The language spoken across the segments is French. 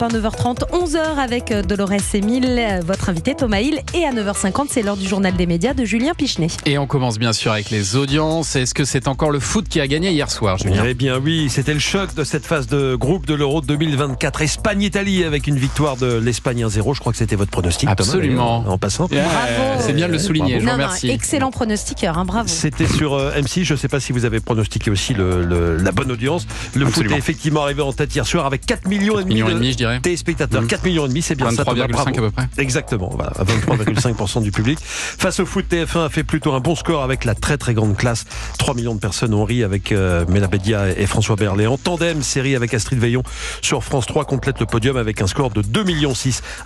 9h30, 11h avec Dolores Émile, votre invité Thomas Hill, et à 9h50 c'est l'heure du journal des médias de Julien Pichenet. Et on commence bien sûr avec les audiences. Est-ce que c'est encore le foot qui a gagné hier soir, Julien ? Eh bien oui, c'était le choc de cette phase de groupe de l'Euro 2024. Espagne-Italie avec une victoire de l'Espagne 1-0. Je crois que c'était votre pronostic. Absolument. Thomas, en passant. Bravo. C'est bien de le souligner, je vous remercie. Excellent pronostiqueur, bravo. C'était sur M6, je ne sais pas si vous avez pronostiqué aussi la bonne audience. Le Absolument. foot est effectivement arrivé en tête hier soir avec 4,5 millions je dirais. de téléspectateurs. 4,5 millions, c'est bien ça. 23,5 à peu près. Exactement, voilà, 23,5% du public. Face au foot, TF1 a fait plutôt un bon score avec la très très grande classe. 3 millions de personnes ont ri avec Mela Bédia et François Berléand. Tandem, série avec Astrid Veillon sur France 3 complète le podium avec un score de 2,6 millions.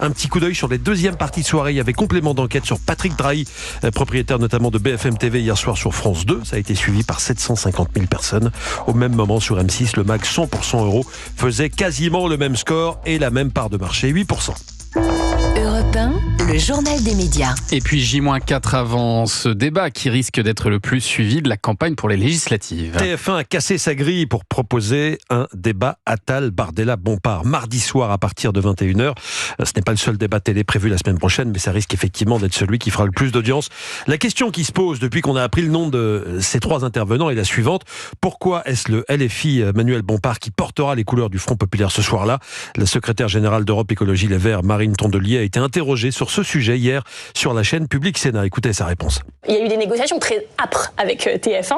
Un petit coup d'œil sur les deuxièmes parties de soirée. Il y avait complément d'enquête sur Patrick Drahi, propriétaire notamment de BFM TV hier soir sur France 2. Ça a été suivi par 750 000 personnes. Au même moment sur M6, le MAG 100% euro faisait quasiment le même score et la même part de marché, 8%. Europe 1, le journal des médias. Et puis J-4 avant ce débat qui risque d'être le plus suivi de la campagne pour les législatives. TF1 a cassé sa grille pour proposer un débat Attal-Bardella-Bompard. Mardi soir à partir de 21h. Ce n'est pas le seul débat télé prévu la semaine prochaine, mais ça risque effectivement d'être celui qui fera le plus d'audience. La question qui se pose depuis qu'on a appris le nom de ces trois intervenants est la suivante. Pourquoi est-ce le LFI Manuel Bompard qui portera les couleurs du Front Populaire ce soir-là ? La secrétaire générale d'Europe Écologie Les Verts, Marine Tondelier, a été interrogée sur ce sujet hier sur la chaîne Public Sénat. Écoutez sa réponse. Il y a eu des négociations très âpres avec TF1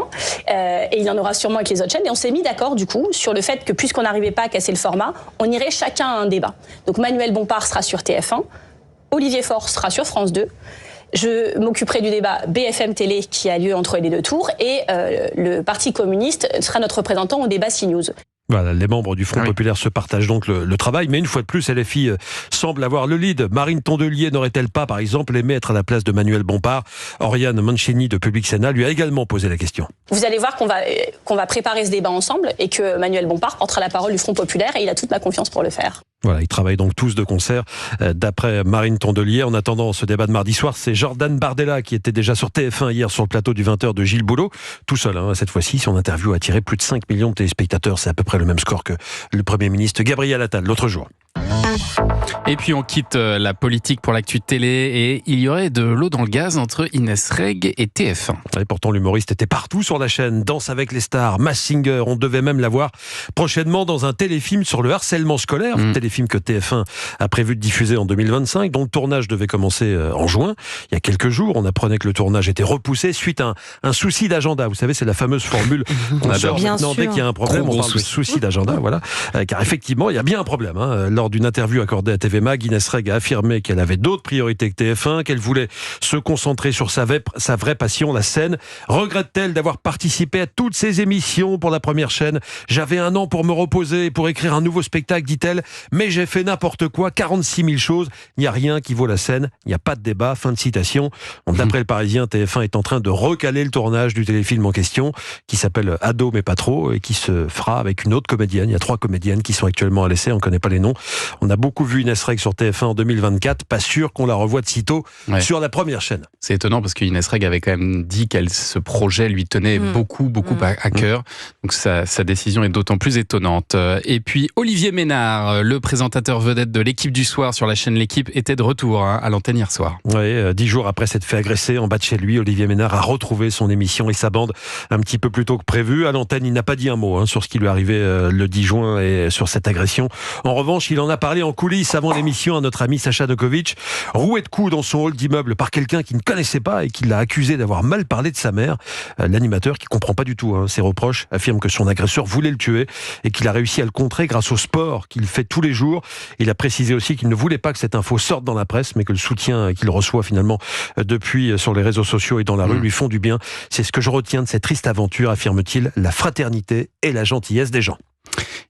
et il y en aura sûrement avec les autres chaînes. Et on s'est mis d'accord du coup sur le fait que puisqu'on n'arrivait pas à casser le format, on irait chacun à un débat. Donc Manuel Bompard sera sur TF1, Olivier Faure sera sur France 2. Je m'occuperai du débat BFM Télé qui a lieu entre les deux tours et le Parti communiste sera notre représentant au débat CNews. Voilà, les membres du Front Populaire se partagent donc le travail, mais une fois de plus, LFI semble avoir le lead. Marine Tondelier n'aurait-elle pas, par exemple, aimé être à la place de Manuel Bompard ? Oriane Mancini de Public Sénat lui a également posé la question. Vous allez voir qu'on va préparer ce débat ensemble et que Manuel Bompard portera la parole du Front Populaire et il a toute ma confiance pour le faire. Voilà, ils travaillent donc tous de concert, d'après Marine Tondelier. En attendant ce débat de mardi soir, c'est Jordan Bardella qui était déjà sur TF1 hier sur le plateau du 20h de Gilles Boulot. Tout seul, cette fois-ci, son interview a attiré plus de 5 millions de téléspectateurs. C'est à peu près le même score que le Premier ministre Gabriel Attal l'autre jour. Et puis on quitte la politique pour l'actu télé et il y aurait de l'eau dans le gaz entre Inès Reg et TF1. Et pourtant l'humoriste était partout sur la chaîne, Danse avec les stars, Masked Singer, on devait même la voir prochainement dans un téléfilm sur le harcèlement scolaire, téléfilm que TF1 a prévu de diffuser en 2025, dont le tournage devait commencer en juin. Il y a quelques jours, on apprenait que le tournage était repoussé suite à un souci d'agenda. Vous savez, c'est la fameuse formule qu'on sort maintenant dès qu'il y a un problème, on parle de souci d'agenda, voilà. Car effectivement, il y a bien un problème. Lors d'une interview accordée à TV Mag, Inès Reg a affirmé qu'elle avait d'autres priorités que TF1, qu'elle voulait se concentrer sur sa vraie passion, la scène. Regrette-t-elle d'avoir participé à toutes ces émissions pour la première chaîne ? J'avais 1 an pour me reposer et pour écrire un nouveau spectacle, dit-elle, mais j'ai fait n'importe quoi, 46 000 choses. Il n'y a rien qui vaut la scène, il n'y a pas de débat, fin de citation. D'après le Parisien, TF1 est en train de recaler le tournage du téléfilm en question, qui s'appelle Ado mais pas trop, et qui se fera avec une autre comédienne. Il y a 3 comédiennes qui sont actuellement à l'essai, on ne connaît pas les noms. On a beaucoup vu Inès Reg sur TF1 en 2024, pas sûr qu'on la revoie de sitôt sur la première chaîne. C'est étonnant parce qu'Inès Reg avait quand même dit ce projet lui tenait beaucoup à cœur. Donc sa décision est d'autant plus étonnante. Et puis Olivier Ménard, le présentateur vedette de l'équipe du soir sur la chaîne L'équipe, était de retour à l'antenne hier soir. Oui, 10 jours après s'être fait agresser en bas de chez lui, Olivier Ménard a retrouvé son émission et sa bande un petit peu plus tôt que prévu. À l'antenne, il n'a pas dit un mot sur ce qui lui arrivait le 10 juin et sur cette agression. En revanche, il en a parlé en coulisses avant l'émission à notre ami Sacha Nokovic, roué de coups dans son hall d'immeuble par quelqu'un qu'il ne connaissait pas et qui l'a accusé d'avoir mal parlé de sa mère. L'animateur, qui comprend pas du tout ses reproches, affirme que son agresseur voulait le tuer et qu'il a réussi à le contrer grâce au sport qu'il fait tous les jours. Il a précisé aussi qu'il ne voulait pas que cette info sorte dans la presse, mais que le soutien qu'il reçoit finalement depuis sur les réseaux sociaux et dans la rue lui font du bien. C'est ce que je retiens de cette triste aventure, affirme-t-il, la fraternité et la gentillesse des gens.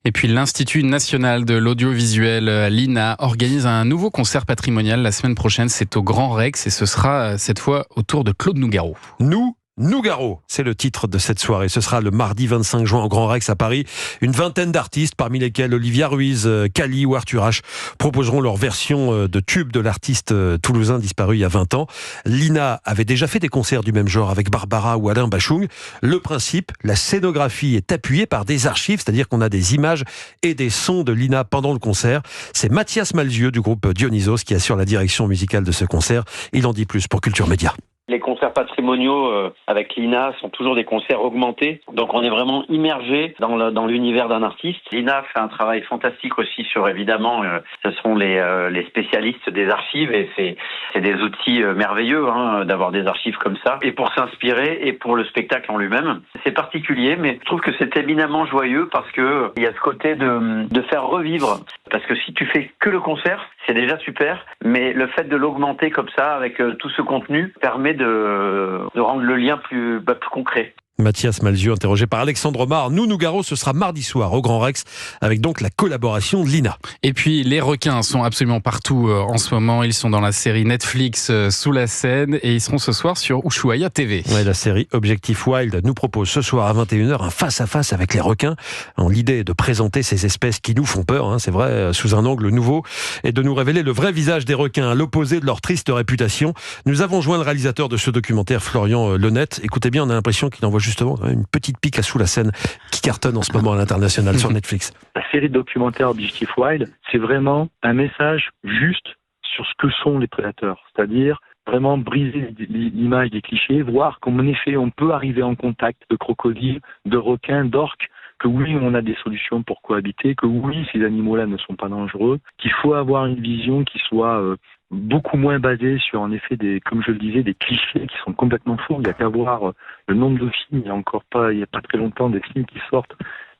Et puis l'Institut national de l'audiovisuel, l'INA, organise un nouveau concert patrimonial la semaine prochaine. C'est au Grand Rex et ce sera cette fois autour de Claude Nougaro. Nous Nougaro, c'est le titre de cette soirée. Ce sera le mardi 25 juin au Grand Rex à Paris. Une vingtaine d'artistes, parmi lesquels Olivia Ruiz, Kali ou Arthur H, proposeront leur version de tube de l'artiste toulousain disparu il y a 20 ans. Lina avait déjà fait des concerts du même genre avec Barbara ou Alain Bachung. Le principe, la scénographie est appuyée par des archives, c'est-à-dire qu'on a des images et des sons de Lina pendant le concert. C'est Mathias Malzieu du groupe Dionysos qui assure la direction musicale de ce concert. Il en dit plus pour Culture Média. Les concerts patrimoniaux avec Lina sont toujours des concerts augmentés, donc on est vraiment immergé dans l'univers d'un artiste. Lina fait un travail fantastique aussi sur, évidemment, ce sont les spécialistes des archives et c'est des outils merveilleux d'avoir des archives comme ça, et pour s'inspirer et pour le spectacle en lui-même. C'est particulier, mais je trouve que c'est éminemment joyeux parce que il y a ce côté de faire revivre, parce que si tu fais que le concert, c'est déjà super, mais le fait de l'augmenter comme ça avec tout ce contenu permet de rendre le lien plus concret. Mathias Malzieu, interrogé par Alexandre Omar. Nougaro, ce sera mardi soir au Grand Rex, avec donc la collaboration de Lina. Et puis, les requins sont absolument partout en ce moment. Ils sont dans la série Netflix Sous la scène et ils seront ce soir sur Ushuaïa TV. Ouais, la série Objectif Wild nous propose ce soir à 21h un face-à-face avec les requins. L'idée est de présenter ces espèces qui nous font peur, c'est vrai, sous un angle nouveau, et de nous révéler le vrai visage des requins, à l'opposé de leur triste réputation. Nous avons joint le réalisateur de ce documentaire, Florian Lenette. Écoutez bien, on a l'impression qu'il envoie justement une petite pique à Sous la scène qui cartonne en ce moment à l'international sur Netflix. La série de documentaires Objectif Wild, c'est vraiment un message juste sur ce que sont les prédateurs, c'est-à-dire vraiment briser l'image des clichés, voir qu'en effet on peut arriver en contact de crocodiles, de requins, d'orques, que oui, on a des solutions pour cohabiter, que oui, ces animaux-là ne sont pas dangereux, qu'il faut avoir une vision qui soit beaucoup moins basée sur, en effet, comme je le disais, des clichés qui sont complètement faux. Il n'y a qu'à voir le nombre de films, il n'y a pas très longtemps, des films qui sortent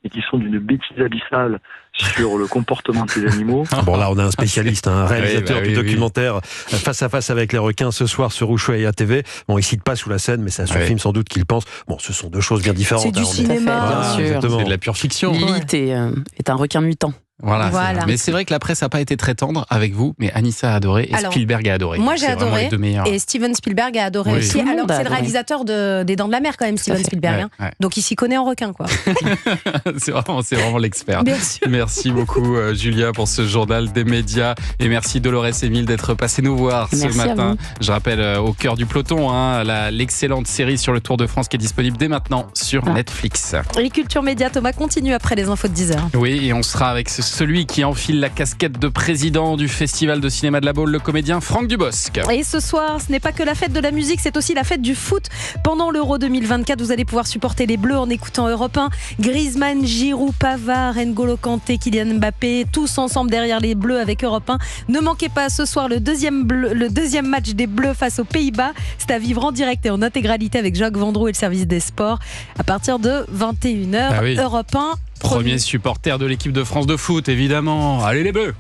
et qui sont d'une bêtise abyssale sur le comportement de ces animaux. Bon, là, on a un spécialiste, un réalisateur du documentaire Face à face avec les requins ce soir sur Ushuaïa TV. Bon, il cite pas Sous la scène, mais c'est à son film sans doute qu'il pense. Bon, ce sont deux choses bien différentes. C'est du cinéma. Bien sûr, exactement. C'est de la pure fiction. Lilith est un requin mutant. Voilà. Voilà. Mais c'est vrai que la presse n'a pas été très tendre avec vous, mais Anissa a adoré et Alors, Spielberg a adoré. Moi j'ai C'est vraiment adoré les deux meilleurs. et Steven Spielberg a adoré Oui. aussi. Tout le Alors monde a c'est le adoré. réalisateur des Dents de la Mer quand même, Steven Spielberg. Ouais. Donc il s'y connaît en requin quoi. c'est vraiment l'expert. Bien sûr. Merci beaucoup Julia pour ce journal des médias et merci Dolores Emile d'être passé nous voir ce Merci à matin. vous. Je rappelle au cœur du peloton l'excellente série sur le Tour de France qui est disponible dès maintenant sur Netflix. Et Culture Média, Thomas continue après les infos de 10h. Oui, et on sera avec celui qui enfile la casquette de président du Festival de cinéma de la Baule, le comédien Franck Dubosc. Et ce soir, ce n'est pas que la fête de la musique, c'est aussi la fête du foot. Pendant l'Euro 2024, vous allez pouvoir supporter les Bleus en écoutant Europe 1. Griezmann, Giroud, Pavard, N'Golo Kanté, Kylian Mbappé, tous ensemble derrière les Bleus avec Europe 1. Ne manquez pas ce soir le deuxième match des Bleus face aux Pays-Bas. C'est à vivre en direct et en intégralité avec Jacques Vendroux et le service des sports à partir de 21h. Ah oui. Europe 1. Premier supporter de l'équipe de France de foot, évidemment. Allez les Bleus!